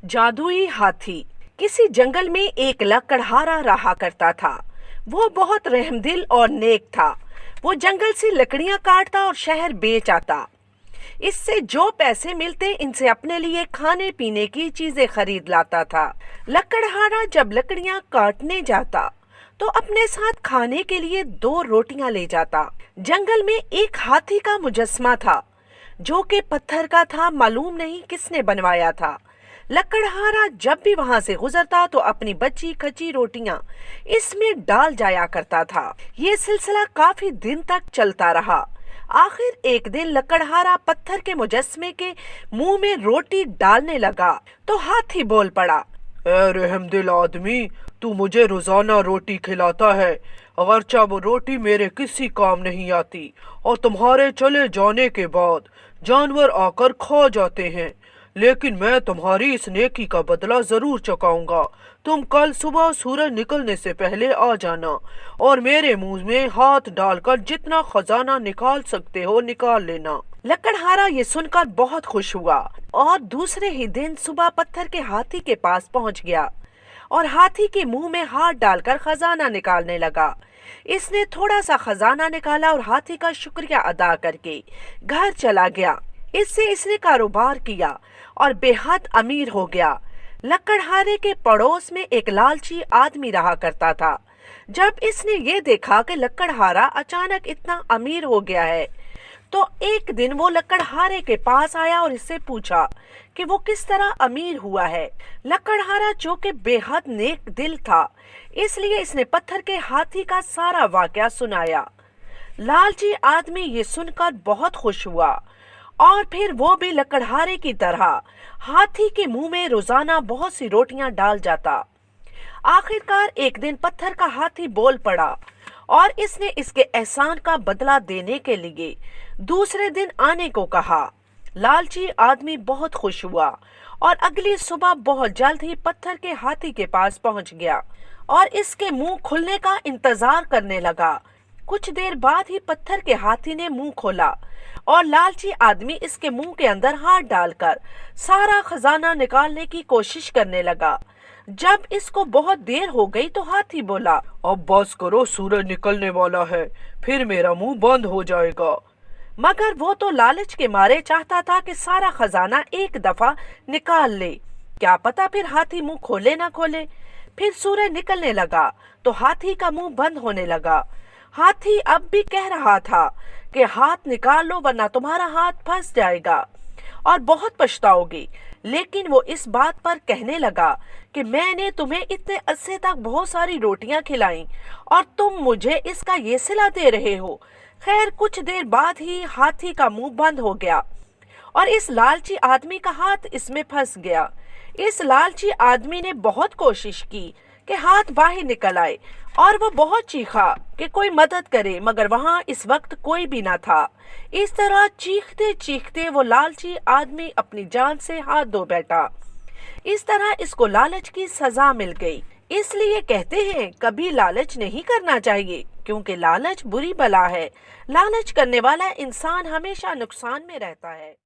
जादुई हाथी। किसी जंगल में एक लकड़हारा रहा करता था। वो बहुत रहमदिल और नेक था। वो जंगल से लकड़ियां काटता और शहर बेच आता। इससे जो पैसे मिलते इनसे अपने लिए खाने पीने की चीजें खरीद लाता था। लकड़हारा जब लकड़ियां काटने जाता तो अपने साथ खाने के लिए 2 रोटियां ले जाता। जंगल में एक हाथी का मुजस्समा था जो कि पत्थर का था, मालूम नहीं किसने बनवाया था। लकड़हारा जब भी वहां से गुजरता तो अपनी बची खची रोटियां इसमें डाल जाया करता था। ये सिलसिला काफी दिन तक चलता रहा। आखिर एक दिन लकड़हारा पत्थर के मुजस्समे के मुंह में रोटी डालने लगा तो हाथी बोल पड़ा, ए रहमदिल आदमी, तू मुझे रोजाना रोटी खिलाता है, अगरचा वो रोटी मेरे किसी काम नहीं आती और तुम्हारे चले जाने के बाद जानवर आकर खा जाते हैं, लेकिन मैं तुम्हारी इस नेकी का बदला जरूर चुकाऊंगा। तुम कल सुबह सूरज निकलने से पहले आ जाना और मेरे मुंह में हाथ डालकर जितना खजाना निकाल सकते हो निकाल लेना। लकड़हारा ये सुनकर बहुत खुश हुआ और दूसरे ही दिन सुबह पत्थर के हाथी के पास पहुंच गया और हाथी के मुंह में हाथ डालकर खजाना निकालने लगा। इसने थोड़ा सा खजाना निकाला और हाथी का शुक्रिया अदा करके घर चला गया। इससे इसने कारोबार किया और बेहद अमीर हो गया। लकड़हारे के पड़ोस में एक लालची आदमी रहा करता था। जब इसने ये देखा कि लकड़हारा अचानक इतना अमीर हो गया है तो एक दिन वो लकड़हारे के पास आया और इससे पूछा कि वो किस तरह अमीर हुआ है। लकड़हारा जो कि बेहद नेक दिल था, इसलिए इसने पत्थर के हाथी का सारा वाकया सुनाया। लालची आदमी ये सुनकर बहुत खुश हुआ और फिर वो भी लकड़हारे की तरह हाथी के मुंह में रोजाना बहुत सी रोटियां डाल जाता। आखिरकार एक दिन पत्थर का हाथी बोल पड़ा और इसने इसके एहसान का बदला देने के लिए दूसरे दिन आने को कहा। लालची आदमी बहुत खुश हुआ और अगली सुबह बहुत जल्द ही पत्थर के हाथी के पास पहुंच गया और इसके मुंह खुलने का इंतजार करने लगा। कुछ देर बाद ही पत्थर के हाथी ने मुंह खोला और लालची आदमी इसके मुंह के अंदर हाथ डालकर सारा खजाना निकालने की कोशिश करने लगा। जब इसको बहुत देर हो गई तो हाथी बोला, अब बस करो, सूरज निकलने वाला है, फिर मेरा मुंह बंद हो जाएगा। मगर वो तो लालच के मारे चाहता था कि सारा खजाना एक दफा निकाल ले। क्या पता फिर हाथी मुंह खोले ना खोले। फिर सूरज निकलने लगा तो हाथी का मुंह बंद होने लगा। हाथी अब भी कह रहा था कि हाथ निकाल लो वरना तुम्हारा हाथ फंस जाएगा और बहुत पछताओगे। लेकिन वो इस बात पर कहने लगा कि मैंने तुम्हें इतने अरसे तक बहुत सारी रोटियां खिलाई और तुम मुझे इसका ये सिला दे रहे हो। खैर कुछ देर बाद ही हाथी का मुंह बंद हो गया और इस लालची आदमी का हाथ इसमें फंस गया। इस लालची आदमी ने बहुत कोशिश की कि हाथ बाहर निकल आए और वो बहुत चीखा कि कोई मदद करे, मगर वहां इस वक्त कोई भी ना था। इस तरह चीखते चीखते वो लालची आदमी अपनी जान से हाथ धो बैठा। इस तरह इसको लालच की सजा मिल गई। इसलिए कहते हैं कभी लालच नहीं करना चाहिए, क्योंकि लालच बुरी बला है। लालच करने वाला इंसान हमेशा नुकसान में रहता है।